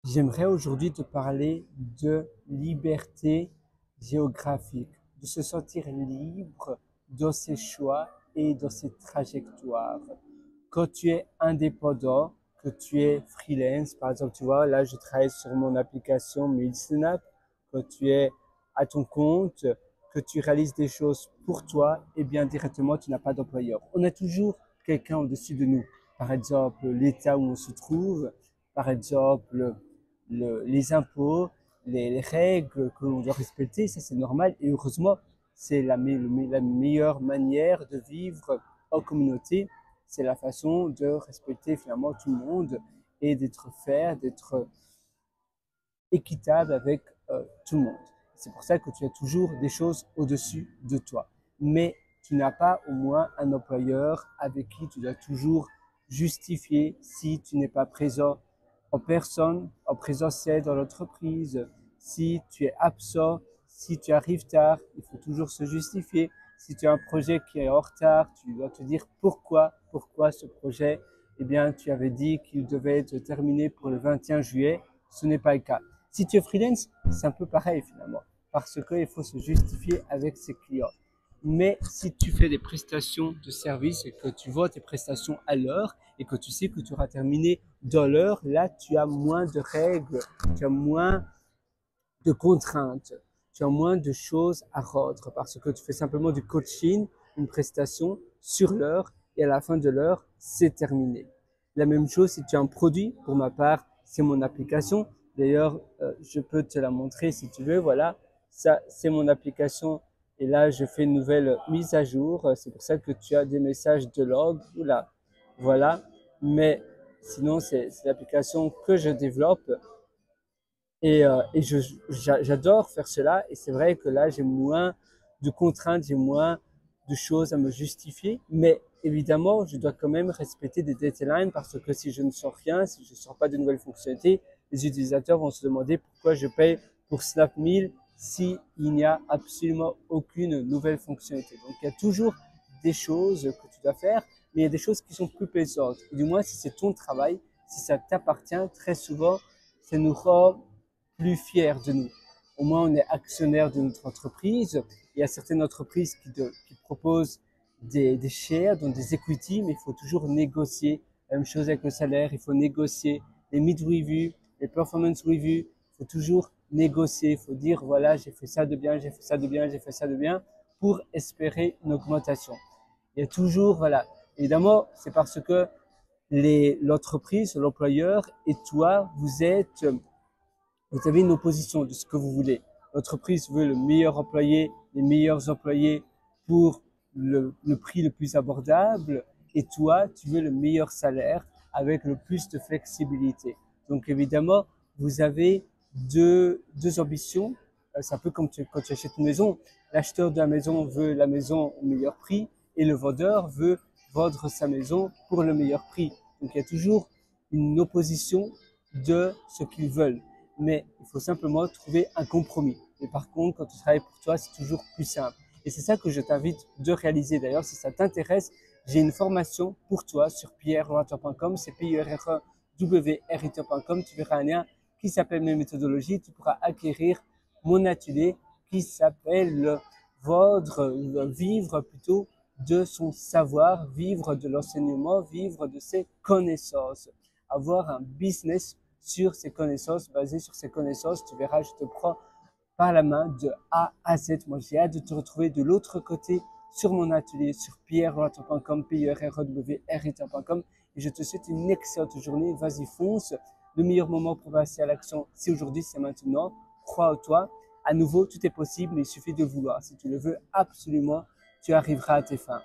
J'aimerais aujourd'hui te parler de liberté géographique, de se sentir libre dans ses choix et dans ses trajectoires. Quand tu es indépendant, que tu es freelance, par exemple, tu vois, là, je travaille sur mon application MailSnap, quand tu es à ton compte, que tu réalises des choses pour toi, et bien directement, tu n'as pas d'employeur. On a toujours quelqu'un au-dessus de nous. Par exemple, l'état où on se trouve, par exemple, les impôts, les règles que l'on doit respecter, ça c'est normal. Et heureusement, c'est la meilleure manière de vivre en communauté. C'est la façon de respecter finalement tout le monde et d'être fair, d'être équitable avec tout le monde. C'est pour ça que tu as toujours des choses au-dessus de toi. Mais tu n'as pas au moins un employeur avec qui tu dois toujours justifier si tu n'es pas présent en personne, en présentiel dans l'entreprise, si tu es absent, si tu arrives tard, il faut toujours se justifier. Si tu as un projet qui est en retard, tu dois te dire pourquoi ce projet, eh bien, tu avais dit qu'il devait être terminé pour le 21 juillet, ce n'est pas le cas. Si tu es freelance, c'est un peu pareil finalement, parce qu'il faut se justifier avec ses clients. Mais si tu fais des prestations de service et que tu vois tes prestations à l'heure et que tu sais que tu auras terminé dans l'heure, là, tu as moins de règles, tu as moins de contraintes, tu as moins de choses à rendre parce que tu fais simplement du coaching, une prestation sur l'heure et à la fin de l'heure, c'est terminé. La même chose si tu as un produit, pour ma part, c'est mon application. D'ailleurs, je peux te la montrer si tu veux. Voilà, ça, c'est mon application. Et là, je fais une nouvelle mise à jour. C'est pour ça que tu as des messages de log. Oula, voilà. Mais sinon, c'est l'application que je développe. Et j'adore faire cela. Et c'est vrai que là, j'ai moins de contraintes, j'ai moins de choses à me justifier. Mais évidemment, je dois quand même respecter des deadlines parce que si je ne sors rien, si je ne sors pas de nouvelles fonctionnalités, les utilisateurs vont se demander pourquoi je paye pour Snap 1000 s'il n'y a absolument aucune nouvelle fonctionnalité. Donc, il y a toujours des choses que tu dois faire, mais il y a des choses qui sont plus plaisantes. Et du moins, si c'est ton travail, si ça t'appartient, très souvent, ça nous rend plus fiers de nous. Au moins, on est actionnaire de notre entreprise. Il y a certaines entreprises qui proposent des shares, donc des equity, mais il faut toujours négocier. La même chose avec le salaire, il faut négocier les mid-reviews, les performance reviews. Il faut toujours négocier. Il faut dire, voilà, j'ai fait ça de bien, j'ai fait ça de bien, j'ai fait ça de bien, pour espérer une augmentation. Il y a toujours, voilà. Évidemment, c'est parce que l'entreprise, l'employeur et toi, vous avez une opposition de ce que vous voulez. L'entreprise veut le meilleur employé, les meilleurs employés pour le prix le plus abordable, et toi, tu veux le meilleur salaire avec le plus de flexibilité. Donc évidemment, vous avez deux ambitions. C'est un peu comme quand tu achètes une maison. L'acheteur de la maison veut la maison au meilleur prix et le vendeur veut vendre sa maison pour le meilleur prix. Donc il y a toujours une opposition de ce qu'ils veulent, mais il faut simplement trouver un compromis. Et par contre, quand tu travailles pour toi, c'est toujours plus simple. Et c'est ça que je t'invite de réaliser. D'ailleurs, si ça t'intéresse, j'ai une formation pour toi sur pierrewriter.com, c'est pierrewriter.com. Tu verras un lien qui s'appelle mes méthodologies. Tu pourras acquérir mon atelier qui s'appelle vivre plutôt de son savoir, vivre de l'enseignement, vivre de ses connaissances, avoir un business sur ses connaissances, basé sur ses connaissances. Tu verras, je te prends par la main de A à Z. Moi, j'ai hâte de te retrouver de l'autre côté sur mon atelier sur pierrewriter.com, pierrewriter.com. Et je te souhaite une excellente journée. Vas-y, fonce. Le meilleur moment pour passer à l'action, c'est aujourd'hui, c'est maintenant. Crois en toi. À nouveau, tout est possible, mais il suffit de vouloir. Si tu le veux absolument, tu arriveras à tes fins.